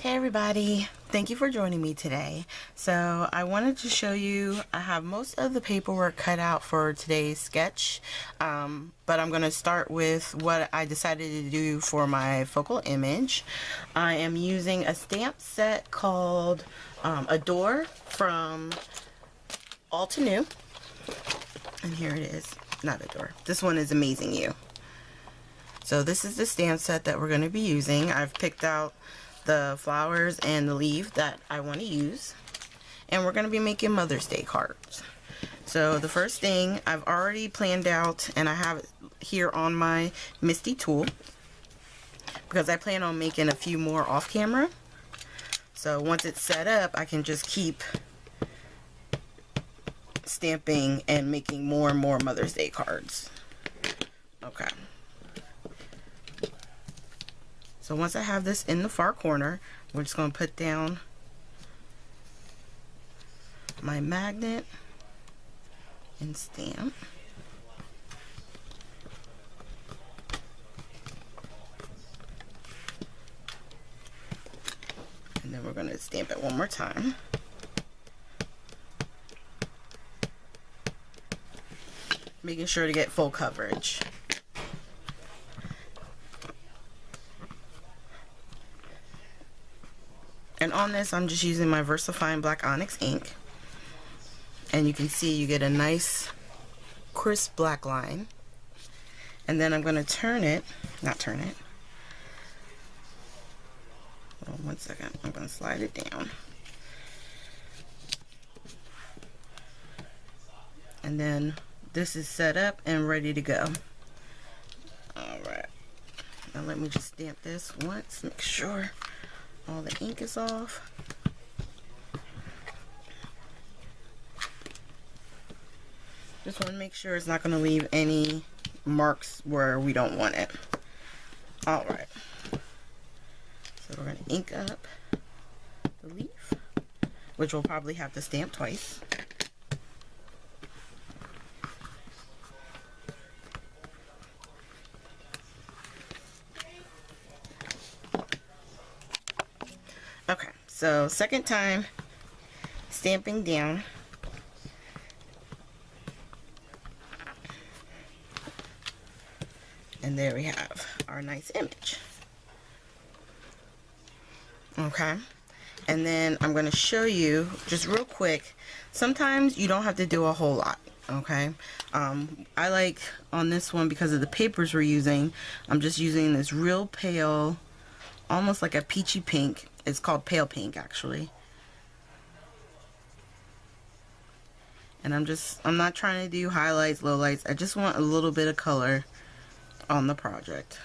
Hey everybody, thank you for joining me today. So I wanted to show you, I have most of the paperwork cut out for today's sketch, but I'm going to start with what I decided to do for my focal image. I am using a stamp set called Adore from Altenew, and here it is. Not Adore, this one is Amazing You. So this is the stamp set that we're going to be using. I've picked out the flowers and the leaf that I want to use, and we're going to be making Mother's Day cards. So the first thing I've already planned out, and I have it here on my MISTI tool because I plan on making a few more off camera. So once it's set up, I can just keep stamping and making more and more Mother's Day cards. Okay. So once I have this in the far corner, we're just going to put down my magnet and stamp. And then we're going to stamp it one more time. Making sure to get full coverage. And on this, I'm just using my VersaFine Black Onyx ink. And you can see you get a nice, crisp black line. And then I'm going to turn it, not turn it. Hold on 1 second. I'm going to slide it down. And then this is set up and ready to go. Alright. Now let me just stamp this once, make sure all the ink is off. Just want to make sure it's not going to leave any marks where we don't want it. Alright. So we're going to ink up the leaf, which we'll probably have to stamp twice. Okay, so second time stamping down. And there we have our nice image. Okay, and then I'm going to show you just real quick. Sometimes you don't have to do a whole lot. Okay, I like on this one, because of the papers we're using, I'm just using this real pale, almost like a peachy pink. It's called pale pink actually. And I'm not trying to do highlights, lowlights. I just want a little bit of color on the project.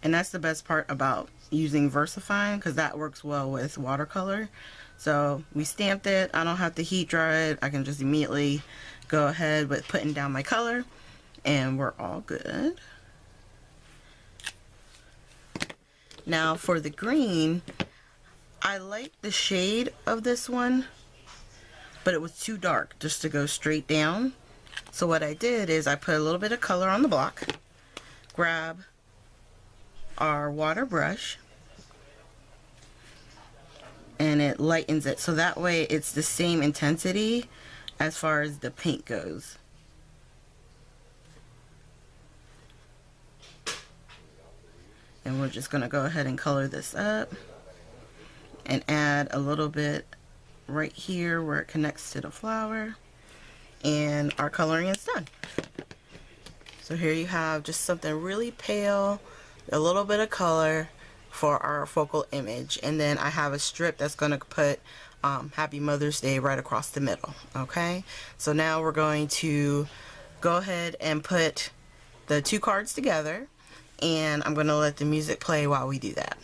And that's the best part about using VersaFine, because that works well with watercolor. So we stamped it. I don't have to heat dry it. I can just immediately go ahead with putting down my color, and we're all good. Now for the green, I like the shade of this one, but it was too dark just to go straight down. So what I did is I put a little bit of color on the block, grab our water brush, and it lightens it. So that way it's the same intensity as far as the pink goes. And we're just going to go ahead and color this up and add a little bit right here where it connects to the flower, and our coloring is done. So here you have just something really pale, a little bit of color for our focal image, and then I have a strip that's going to put Happy Mother's Day right across the middle. Okay, so now we're going to go ahead and put the two cards together, and I'm going to let the music play while we do that.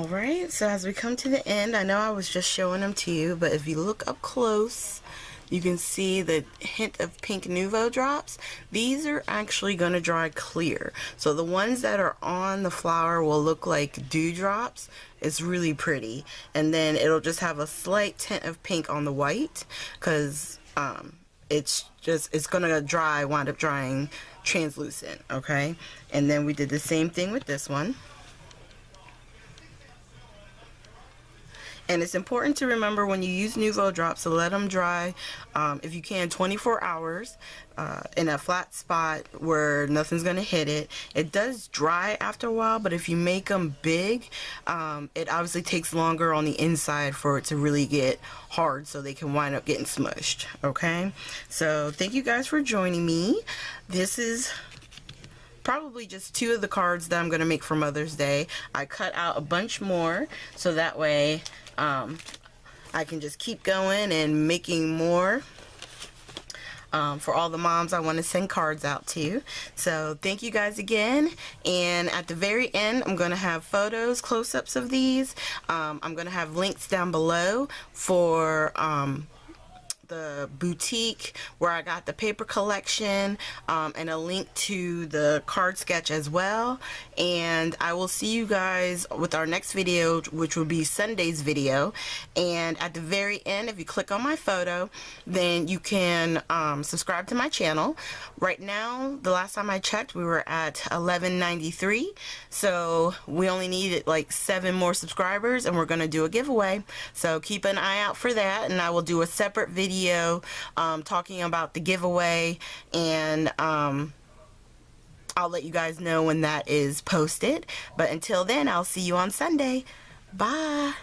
Alright, so as we come to the end, I know I was just showing them to you, but if you look up close, you can see the hint of pink Nuvo drops. These are actually going to dry clear. So the ones that are on the flower will look like dewdrops. It's really pretty. And then it'll just have a slight tint of pink on the white, because it's going to wind up drying translucent, okay? And then we did the same thing with this one. And it's important to remember when you use Nuvo drops to let them dry, if you can, 24 hours in a flat spot where nothing's going to hit it. It does dry after a while, but if you make them big, it obviously takes longer on the inside for it to really get hard, so they can wind up getting smushed, okay? So thank you guys for joining me. This is probably just 2 of the cards that I'm going to make for Mother's Day. I cut out a bunch more so that way I can just keep going and making more for all the moms I want to send cards out to. So thank you guys again, and at the very end I'm going to have photos, close-ups of these. I'm going to have links down below for the boutique where I got the paper collection, and a link to the card sketch as well. And I will see you guys with our next video, which will be Sunday's video. And at the very end, if you click on my photo, then you can subscribe to my channel. Right now, the last time I checked, we were at 1193, so we only needed like 7 more subscribers, and we're going to do a giveaway. So keep an eye out for that, and I will do a separate video talking about the giveaway, and I'll let you guys know when that is posted. But until then, I'll see you on Sunday. Bye.